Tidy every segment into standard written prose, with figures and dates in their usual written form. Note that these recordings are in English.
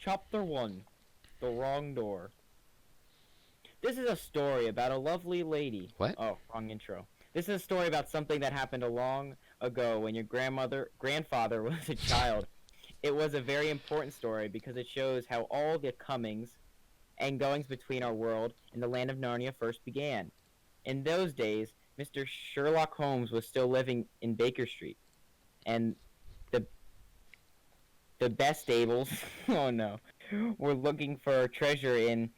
Chapter 1. The Wrong Door. This is a story about a lovely lady. What? Oh, wrong intro. This is a story about something that happened a long ago when your grandfather was a child. It was a very important story because it shows how all the comings and goings between our world and the land of Narnia first began. In those days, Mr. Sherlock Holmes was still living in Baker Street, and the the best stables, oh no, were looking for treasure in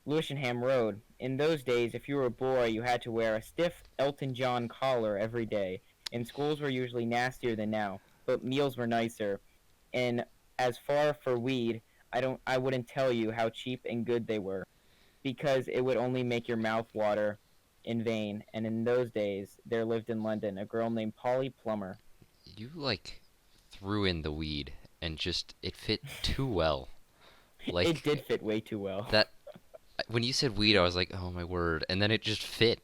Lewisham Road. In those days, if you were a boy, you had to wear a stiff Elton John collar every day, and schools were usually nastier than now, but meals were nicer. And as far for weed, I wouldn't tell you how cheap and good they were, because it would only make your mouth water in vain. And in those days, there lived in London a girl named Polly Plummer. You threw in the weed and just it fit too well. It Like did fit way too well. that when you said weed I was like, "Oh my word." And then it just fit.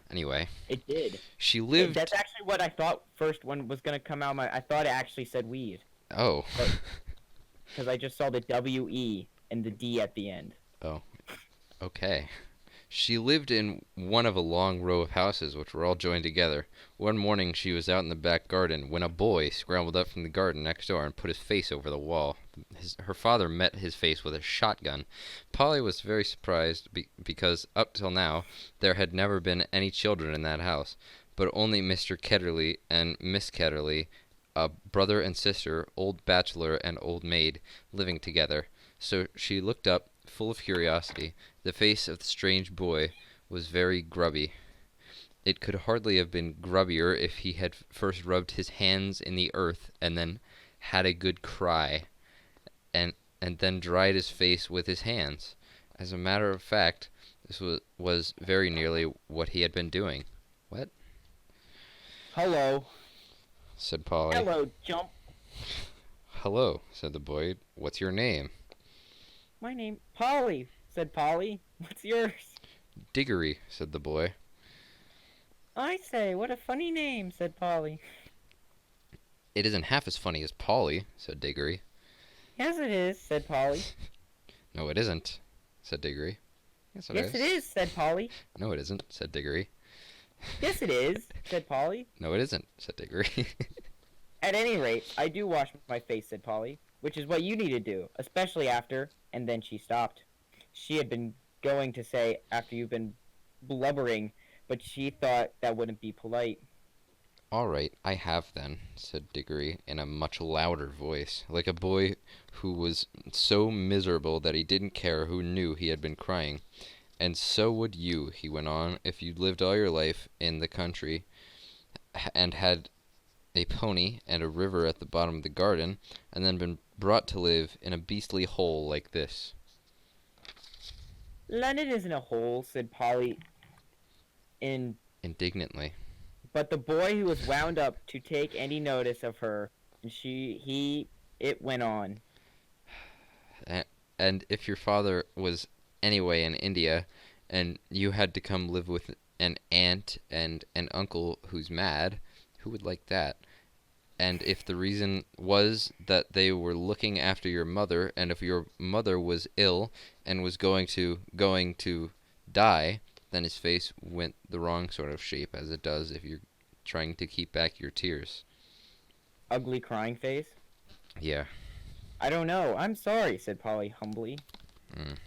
Anyway, It did. she That's lived. actually what I thought first when was gonna come out. I thought it actually said weed, Oh. but because I just saw the W-E and the D at the end. Oh, okay. She lived in one of a long row of houses which were all joined together. One morning she was out in the back garden when a boy scrambled up from the garden next door and put his face over the wall. Her father met his face with a shotgun. Polly was very surprised because up till now there had never been any children in that house, but only Mr. Ketterly and Miss Ketterly, a brother and sister, old bachelor and old maid, living together. So she looked up, full of curiosity. The face of the strange boy was very grubby. It could hardly have been grubbier if he had first rubbed his hands in the earth and then had a good cry, and then dried his face with his hands. As a matter of fact, this was very nearly what he had been doing. What? Hello. Said Polly. Hello, Jump. Hello, said the boy. What's your name? My name Polly, said Polly. What's yours? Diggory, said the boy. I say, what a funny name, said Polly. It isn't half as funny as Polly, said Diggory. Yes, it is, said Polly. No, it isn't, said Diggory. Yes, Yes, it is, said Polly. No, it isn't, said Diggory. Yes, it is, said Polly. No, it isn't, said Diggory. At any rate, I do wash my face, said Polly, which is what you need to do, especially after. And then she stopped. She had been going to say, after you've been blubbering, but she thought that wouldn't be polite. All right, I have then, said Diggory in a much louder voice, like a boy who was so miserable that he didn't care who knew he had been crying. And so would you, he went on, if you'd lived all your life in the country and had a pony and a river at the bottom of the garden, and then been brought to live in a beastly hole like this. London isn't a hole, said Polly, Indignantly. but the boy who was wound up to take any notice of her, and it went on. And if your father was anyway in India, and you had to come live with an aunt and an uncle who's mad, who would like that? And if the reason was that they were looking after your mother, and if your mother was ill and was going to die, then his face went the wrong sort of shape, as it does if you're trying to keep back your tears. Ugly crying face? Yeah. I don't know. I'm sorry, said Polly humbly.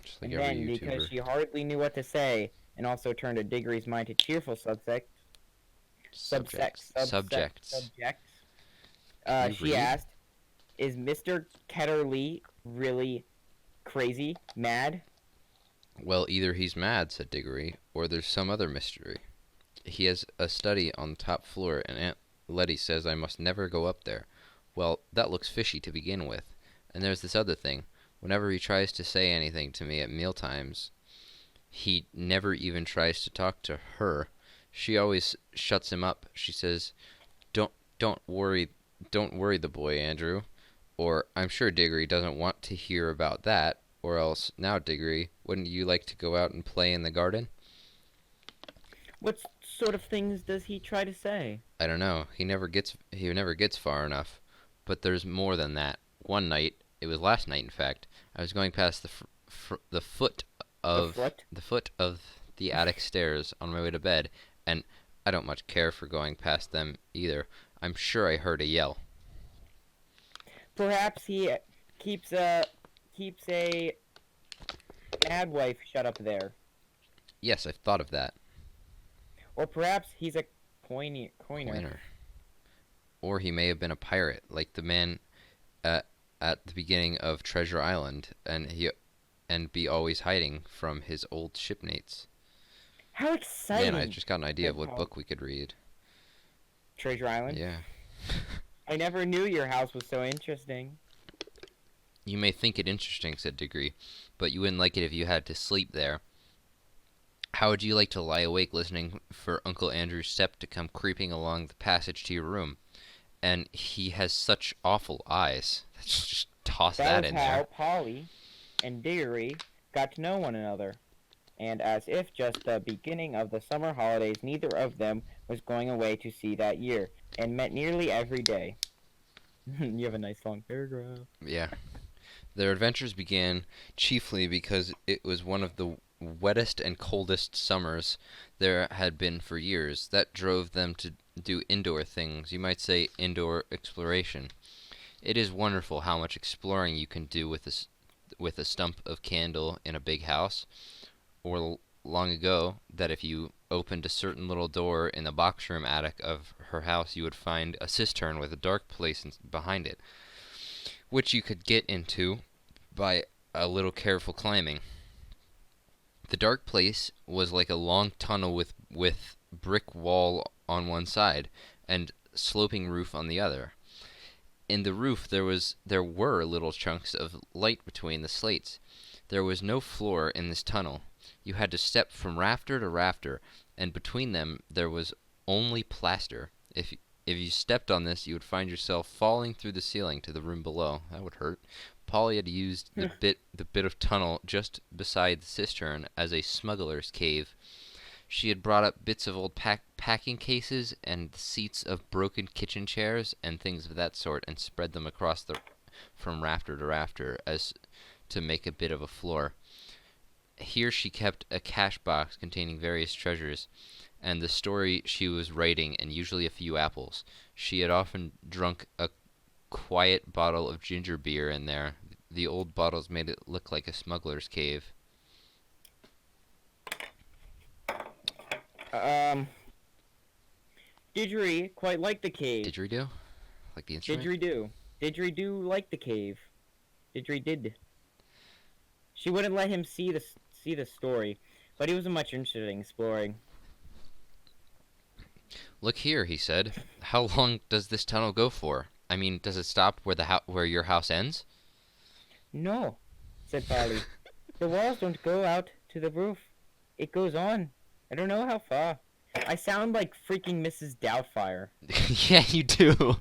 Just like And every then, YouTuber. because she hardly knew what to say, and also turned a Diggory's mind to cheerful subjects, Subjects. You she read? asked, is Mr. Ketterly really crazy, mad? Well, either he's mad, said Diggory, or there's some other mystery. He has a study on the top floor, and Aunt Letty says I must never go up there. Well, that looks fishy to begin with. And there's this other thing. Whenever he tries to say anything to me at meal times, he never even tries to talk to her. She always shuts him up. She says, Don't worry the boy, Andrew." Or, "I'm sure Diggory doesn't want to hear about that." Or else, "Now, Diggory, wouldn't you like to go out and play in the garden?" What sort of things does he try to say? I don't know. He never gets far enough. But there's more than that. One night, It was last night, in fact. I was going past the foot The of foot? the attic stairs on my way to bed, and I don't much care for going past them either. I'm sure I heard a yell. Perhaps he keeps a mad wife shut up there. Yes, I've thought of that. Or perhaps he's a coiner. Coiner. Or he may have been a pirate, like the man at the beginning of Treasure Island, and be always hiding from his old shipmates. How exciting! Man, I just got an idea of said what Paul. book we could read. Treasure Island? Yeah. I never knew your house was so interesting. You may think it interesting, said Degree, but you wouldn't like it if you had to sleep there. How would you like to lie awake listening for Uncle Andrew's step to come creeping along the passage to your room? And he has such awful eyes. Let's just toss that That was in how there. Polly and Diggory got to know one another. And as if just the beginning of the summer holidays, neither of them was going away to sea that year, and met nearly every day. You have a nice long paragraph. Yeah. Their adventures began chiefly because it was one of the wettest and coldest summers there had been for years. That drove them to do indoor things, you might say indoor exploration. It is wonderful how much exploring you can do with a stump of candle in a big house, or long ago that if you opened a certain little door in the box room attic of her house, you would find a cistern with a dark place behind it, which you could get into by a little careful climbing. The dark place was like a long tunnel with brick wall on one side and sloping roof on the other. In the roof there were little chunks of light between the slates. There was no floor in this tunnel. You had to step from rafter to rafter, and between them there was only plaster. If you stepped on this, you would find yourself falling through the ceiling to the room below. That would hurt. Polly had used the bit of tunnel just beside the cistern as a smuggler's cave. She had brought up bits of old packing cases and the seats of broken kitchen chairs and things of that sort, and spread them across from rafter to rafter as to make a bit of a floor. Here she kept a cash box containing various treasures, and the story she was writing, and usually a few apples. She had often drunk a quiet bottle of ginger beer in there. The old bottles made it look like a smuggler's cave. Didgery quite liked the cave. Didgeridoo? Like the instrument? Didgeridoo. Didgeridoo liked the cave. Didgeridoo did. She wouldn't let him see the story, but he wasn't much interested in exploring. Look here, he said. How long does this tunnel go for? I mean, does it stop where your house ends? No, said Polly. The walls don't go out to the roof. It goes on. I don't know how far. I sound like freaking Mrs. Doubtfire. Yeah, you do.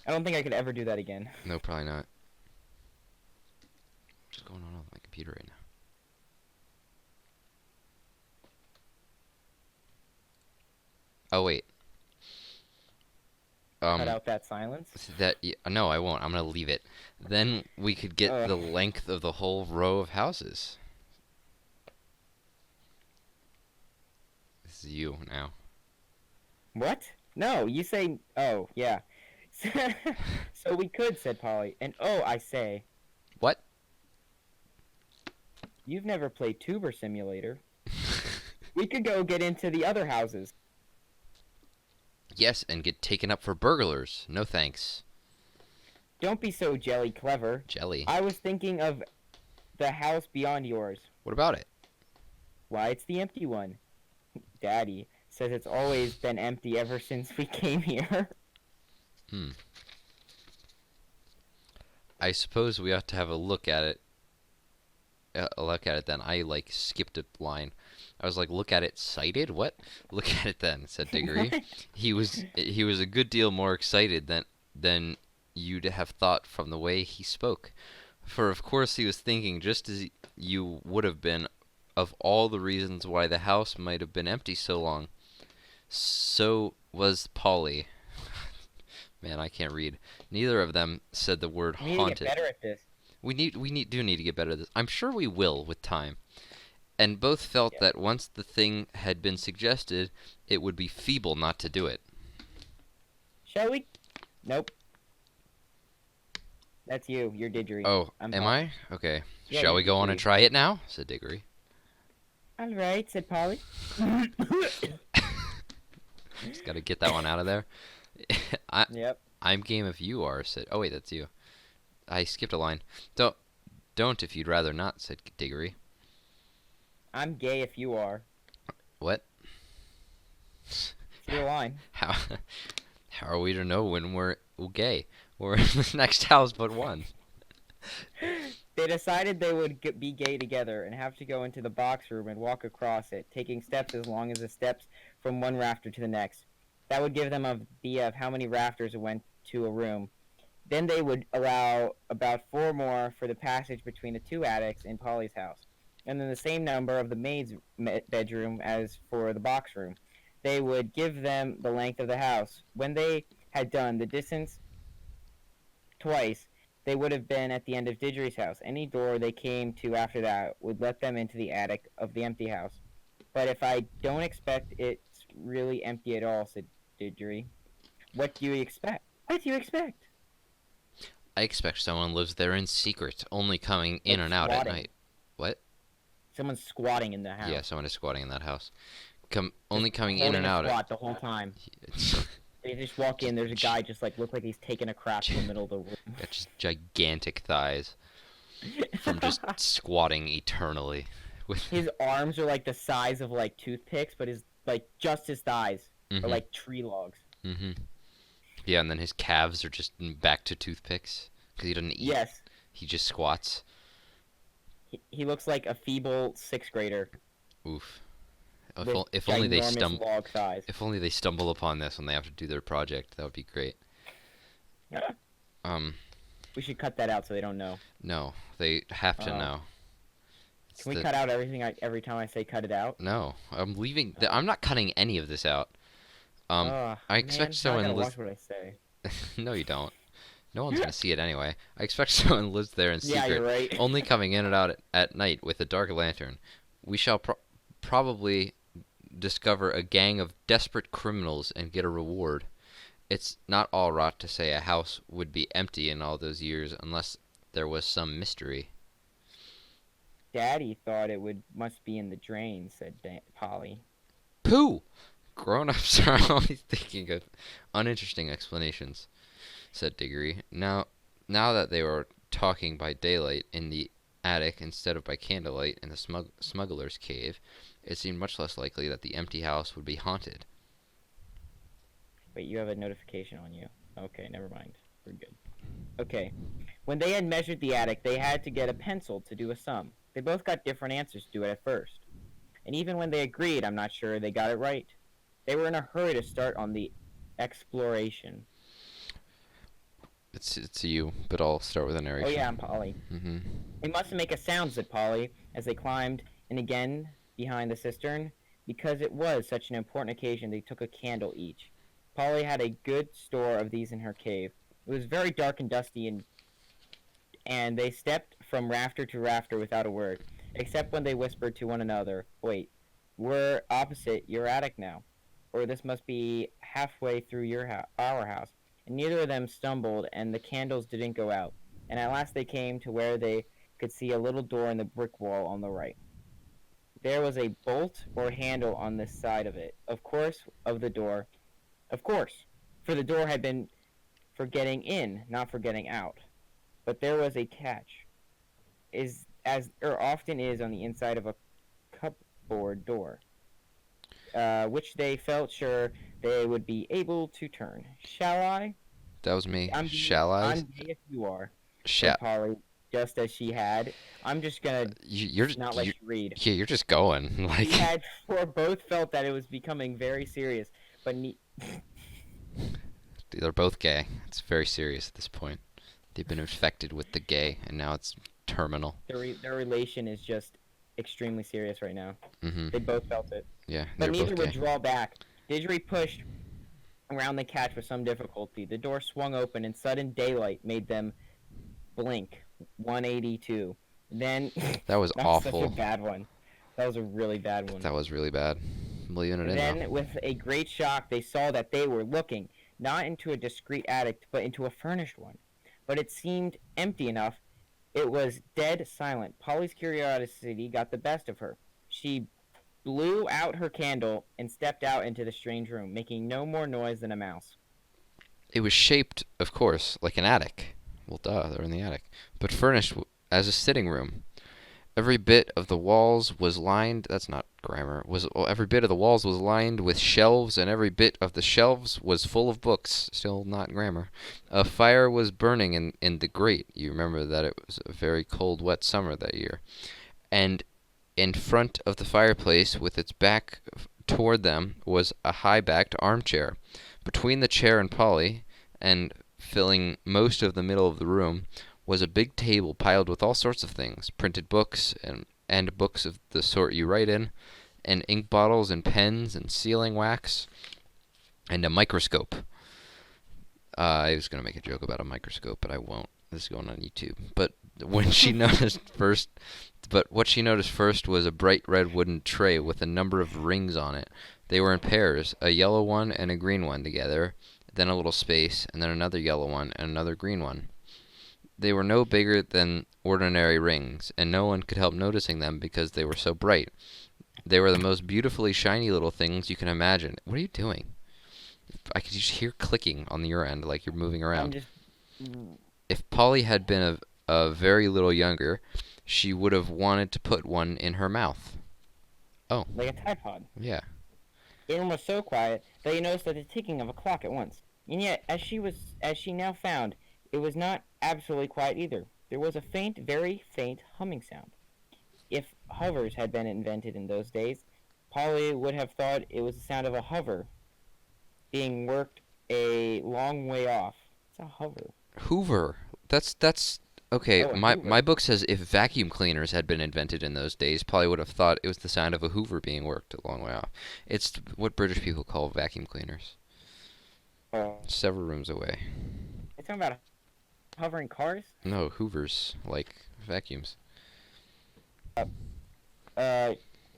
I don't think I could ever do that again. No, probably not. What's going on with my computer right now? Oh, wait. Cut out that silence. No, I won't. I'm gonna leave it. Then we could get the length of the whole row of houses. This is you now. What? No, you say. Oh, yeah. So we could, said Polly. And oh, I say. What? You've never played Tuber Simulator. We could go get into the other houses. Yes, and get taken up for burglars. No thanks. Don't be so jelly clever. Jelly? I was thinking of the house beyond yours. What about it? Why, it's the empty one. Daddy says it's always been empty ever since we came here. I suppose we ought to have a look at it. Then. I, skipped a line. I was like, look at it cited? What? Look at it then, said Diggory. He was a good deal more excited than you'd have thought from the way he spoke. For of course he was thinking, just as you would have been, of all the reasons why the house might have been empty so long. So was Polly. Man, I can't read. Neither of them said the word We need to get haunted. better at this. We need to get better at this. I'm sure we will with time. And both felt Yeah. that once the thing had been suggested, it would be feeble not to do it. Shall we? Nope. That's you. You're Didgery. Oh, I'm am Polly. I? Okay. Yeah, Shall you're we go on and Didgery. try it now? Said Diggory. All right, said Polly. Just gotta get that one out of there. I, Yep. I'm game if you are, said. Oh, wait, that's you. I skipped a line. Don't if you'd rather not, said Diggory. I'm gay if you are. What? It's your line. How how are we to know when we're gay? We're in the next house but one. They decided they would be gay together and have to go into the box room and walk across it, taking steps as long as the steps from one rafter to the next. That would give them an idea of how many rafters went to a room. Then they would allow about 4 more for the passage between the 2 attics in Polly's house, and then the same number of the maid's bedroom as for the box room. They would give them the length of the house. When they had done the distance twice, they would have been at the end of Didgeridoo's house. Any door they came to after that would let them into the attic of the empty house. But if I don't expect it's really empty at all, said Didgeridoo. What do you expect? What do you expect? I expect someone lives there in secret, only coming in Like and out at squatting. night. What? Someone's squatting in the house. Yeah, someone is squatting in that house. Only Just coming in holding and a out. squat the whole time. It's They just walk in. There's a guy just like look like he's taking a crap in the middle of the got just gigantic thighs from just room. squatting eternally. With His arms are like the size of like toothpicks, but his like just his thighs are mhm, like tree logs. mhm. Yeah, and then his calves are just back to toothpicks because he doesn't eat. Yes, He just squats. he looks like a feeble sixth grader Oof. with If only they ginormous log thighs. If only they stumble upon this when they have to do their project, that would be great. Um, We should cut that out so they don't know. no, they have to Oh. know. It's Can we the- cut out everything every time I say cut it out? No, I'm leaving. Oh. I'm not cutting any of this out. I expect man, someone I gotta lives. watch what I say. No, you don't. No one's gonna see it anyway. I expect someone lives there in Yeah, secret, you're right. only coming in and out at night with a dark lantern. We shall probably discover a gang of desperate criminals and get a reward. It's not all rot to say a house would be empty in all those years unless there was some mystery. Daddy thought it must be in the drain, said Polly. Pooh! Grown-ups are always thinking of uninteresting explanations, said Diggory. Now that they were talking by daylight in the attic instead of by candlelight in the smuggler's cave, it seemed much less likely that the empty house would be haunted. Wait, you have a notification on you. Okay, never mind. We're good. Okay. When they had measured the attic, they had to get a pencil to do a sum. They both got different answers to it at first. And even when they agreed, I'm not sure they got it right. They were in a hurry to start on the exploration. It's you, but I'll start with a narration. Oh yeah, I'm Polly. Mm-hmm. We mustn't make a sound, said Polly, as they climbed in again behind the cistern. Because it was such an important occasion, they took a candle each. Polly had a good store of these in her cave. It was very dark and dusty, and they stepped from rafter to rafter without a word, except when they whispered to one another, "Wait, we're opposite your attic now, or this must be halfway through our house." And neither of them stumbled, and the candles didn't go out. And at last they came to where they could see a little door in the brick wall on the right. There was a bolt or handle on this side of it, of course, of the door. Of course, for the door had been for getting in, not for getting out. But there was a catch, as there often is on the inside of a cupboard door, which they felt sure they would be able to turn. Shall I? That was me. I'm Shall I? I'm gay if you are, Shall said Polly, just as she had. I'm just gonna you're not let you read. yeah, you're just going We like had for both felt that it was becoming very serious, but they're both gay. It's very serious at this point. They've been infected with the gay, and now it's terminal. their relation is just extremely serious right now. Mm-hmm. They both felt it. Yeah, But they're neither both would gay. draw back. Didgeridoo pushed around the catch with some difficulty. The door swung open, and sudden daylight made them blink 182. Then, That was not such a awful. bad one. That was a really bad one. That was really bad. I'm leaving it in though. Then, with a great shock, they saw that they were looking not into a discreet attic, but into a furnished one. But it seemed empty enough. It was dead silent. Polly's curiosity got the best of her. She blew out her candle and stepped out into the strange room, making no more noise than a mouse. It was shaped, of course, like an attic. Well, duh, they're in the attic. But furnished as a sitting room. Every bit of the walls was lined. That's not grammar. Every bit of the walls was lined with shelves, and every bit of the shelves was full of books. Still not grammar. A fire was burning in the grate. You remember that it was a very cold, wet summer that year. And in front of the fireplace, with its back toward them, was a high-backed armchair. Between the chair and Polly, and filling most of the middle of the room, was a big table piled with all sorts of things, printed books and books of the sort you write in, and ink bottles and pens and sealing wax, and a microscope. I was going to make a joke about a microscope, but I won't. This is going on YouTube. When she noticed first, but what she noticed first was a bright red wooden tray with a number of rings on it. They were in pairs, a yellow one and a green one together, then a little space, and then another yellow one and another green one. They were no bigger than ordinary rings, and no one could help noticing them because they were so bright. They were the most beautifully shiny little things you can imagine. What are you doing? I could just hear clicking on your end, like you're moving I'm around. just If Polly had been a very little younger, she would have wanted to put one in her mouth. Oh, like a Tide Pod. yeah. The room was so quiet that you noticed the ticking of a clock at once. And yet, as she now found, it was not absolutely quiet either. There was a faint, very faint humming sound. If hovers had been invented in those days, Polly would have thought it was the sound of a hover being worked a long way off. It's a hover. Hoover. That's okay. Oh, a My Hoover. book says if vacuum cleaners had been invented in those days, probably would have thought it was the sound of a Hoover being worked a long way off. It's what British people call vacuum cleaners. Oh, Several rooms away. it's talking about hovering cars. No, Hoovers like vacuums. Uh,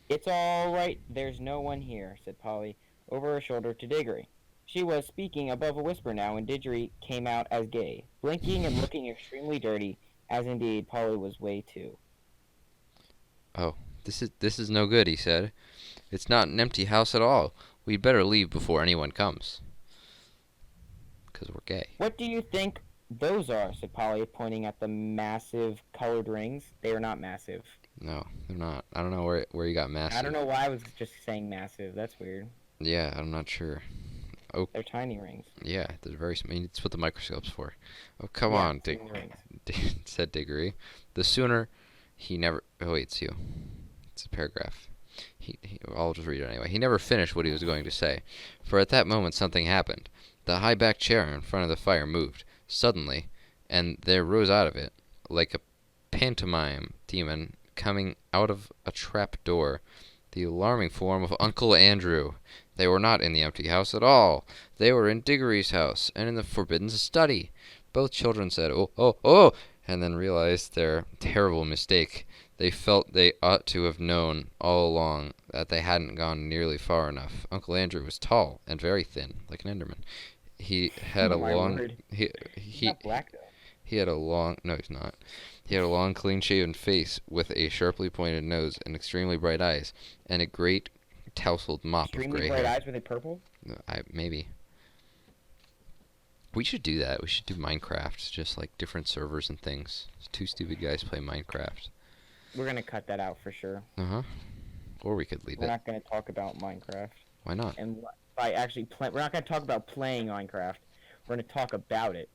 it's all right. There's no one here," said Polly over her shoulder to Diggory. She was speaking above a whisper now, and Diggory came out as gay, blinking and looking extremely dirty, as indeed Polly was way too. Oh, this is no good, he said. It's not an empty house at all. We'd better leave before anyone comes. 'Cause we're gay. "What do you think those are?" said Polly, pointing at the massive colored rings. They are not massive. No, they're not. I don't know where you got massive. I don't know why I was just saying massive. That's weird. Yeah, I'm not sure. Oh, They're tiny rings. yeah, they're very. I mean, that's what the microscope's for. Oh, come Yeah, on, tiny rings. said Diggory. The sooner he never. Oh wait, it's you. It's a paragraph. I'll just read it anyway. He never finished what he was going to say, for at that moment something happened. The high-backed chair in front of the fire moved suddenly, and there rose out of it, like a pantomime demon coming out of a trap door, the alarming form of Uncle Andrew. They were not in the empty house at all. They were in Diggory's house, and in the forbidden study. Both children said, "Oh, oh, oh!" and then realized their terrible mistake. They felt they ought to have known all along that they hadn't gone nearly far enough. Uncle Andrew was tall and very thin, like an Enderman. He had Oh a my long word. He's he not black though. he had a long no he's not. He had a long clean-shaven face with a sharply pointed nose and extremely bright eyes and a great tousled mop of Extremely gray bright hair. eyes. Were they purple? Maybe. We should do that. We should do Minecraft, just like different servers and things. Two stupid guys play Minecraft. We're gonna cut that out for sure. Uh-huh. Or we could leave We're it. not gonna talk about Minecraft. Why not? And by actually we're not gonna talk about playing Minecraft. We're gonna talk about it,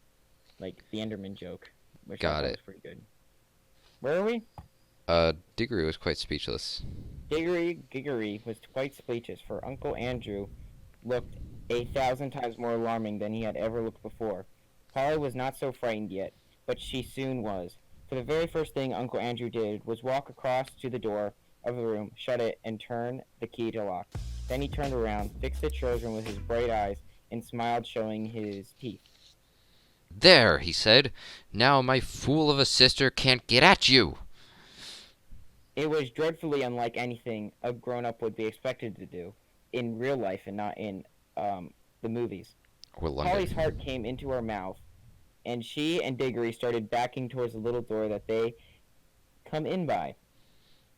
like the Enderman joke, which I Got thought it. was pretty good. Where are we? Diggory was quite speechless. Giggery was quite speechless, for Uncle Andrew looked 1,000 times more alarming than he had ever looked before. Polly was not so frightened yet, but she soon was. For the very first thing Uncle Andrew did was walk across to the door of the room, shut it, and turn the key to lock. Then he turned around, fixed the children with his bright eyes, and smiled, showing his teeth. There, he said. Now my fool of a sister can't get at you. It was dreadfully unlike anything a grown-up would be expected to do in real life and not in the movies. Or Polly's London. heart came into her mouth, and she and Diggory started backing towards the little door that they come in by.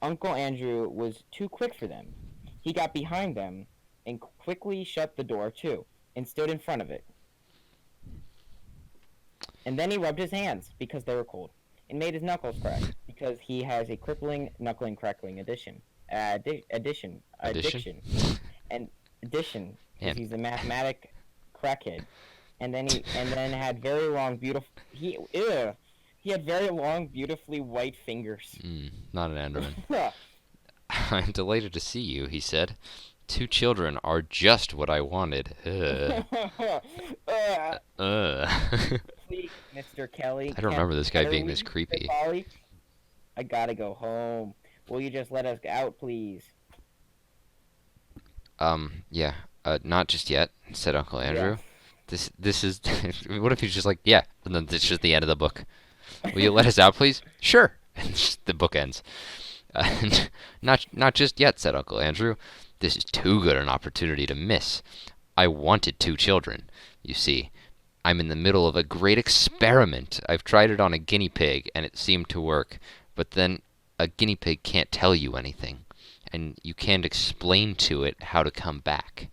Uncle Andrew was too quick for them. He got behind them and quickly shut the door too, and stood in front of it. And then he rubbed his hands because they were cold, and made his knuckles crack because he has a crippling knuckling crackling addiction, Addition? and addition because Man. he's a mathematic crackhead. And then had very long beautiful he had very long beautifully white fingers. Not an Enderman. I'm delighted to see you, he said. 2 children are just what I wanted. Please, Mr. Kelly. I don't remember this guy being Ketterly, this creepy. Polly, I gotta go home. Will you just let us out, please? Yeah. Not just yet, said Uncle Andrew. Yeah. This is. What if he's just like, yeah, and then it's just the end of the book. Will you let us out, please? Sure. And the book ends. Not just yet, said Uncle Andrew. This is too good an opportunity to miss. I wanted 2 children. You see, I'm in the middle of a great experiment. I've tried it on a guinea pig, and it seemed to work. But then a guinea pig can't tell you anything, and you can't explain to it how to come back.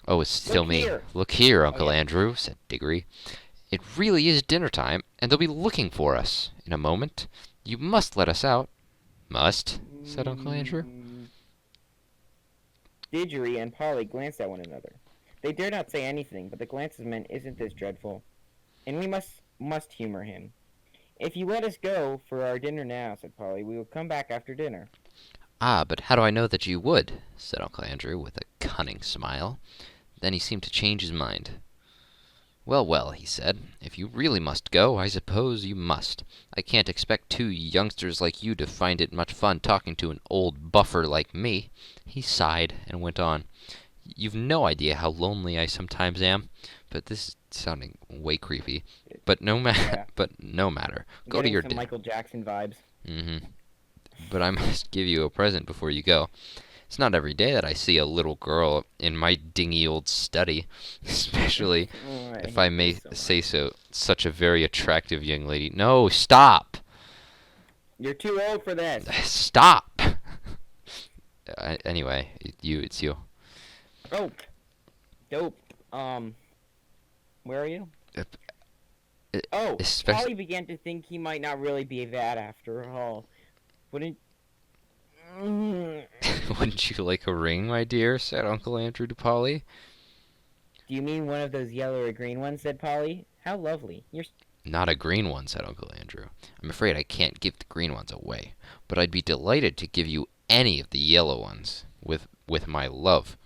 Oh, it's still Look me. here. Look here, Oh, Uncle yeah. Andrew, said Diggory. It really is dinner time, and they'll be looking for us in a moment. You must let us out. Must, said Uncle Andrew. Didgery and Polly glanced at one another. They dared not say anything, but the glances meant, "Isn't this dreadful?" And we must humor him. "If you let us go for our dinner now," said Polly, "we will come back after dinner." Ah, but how do I know that you would? Said Uncle Andrew with a cunning smile. Then he seemed to change his mind. Well, well, he said, if you really must go, I suppose you must. I can't expect 2 youngsters like you to find it much fun talking to an old buffer like me. He sighed and went on. You've no idea how lonely I sometimes am. But this is sounding way creepy. But no Yeah. matter. Go to Getting your some dinner. Michael Jackson vibes. But I must give you a present before you go. It's not every day that I see a little girl in my dingy old study, especially, Oh, I if hate I may this so say much. so, such a very attractive young lady. No, stop! You're too old for this. Stop! Anyway, it's you. Oh, dope. Where are you? Uh, Oh, Especially, Polly began to think he might not really be that after all. Wouldn't? Do wouldn't you like a ring, my dear? Said Uncle Andrew to Polly. you mean one of those yellow or green ones? Said Polly. How lovely. You're. Not a green one, said Uncle Andrew. I'm afraid I can't give the green ones away, but I'd be delighted to give you any of the yellow ones with my love.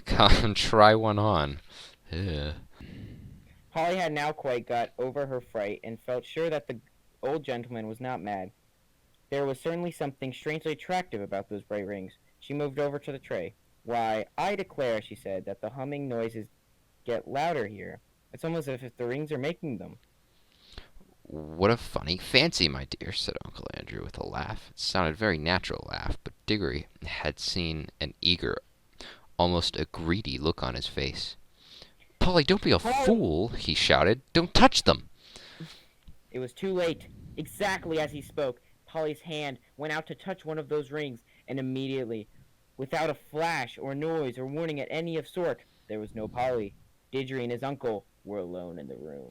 Come try one on. Yeah. Polly had now quite got over her fright and felt sure that the old gentleman was not mad. There was certainly something strangely attractive about those bright rings. She moved over to the tray. "Why, I declare," she said, "that the humming noises get louder here. It's almost as if the rings are making them." What a funny fancy, my dear, said Uncle Andrew with a laugh. It sounded a very natural laugh, but Diggory had seen an eager, almost a greedy look on his face. Polly, don't be a Polly! fool, he shouted. Don't touch them. It was too late. Exactly as he spoke, Polly's hand went out to touch one of those rings, and immediately, without a flash or noise or warning at any of sort, there was no Polly. Didgery and his uncle were alone in the room.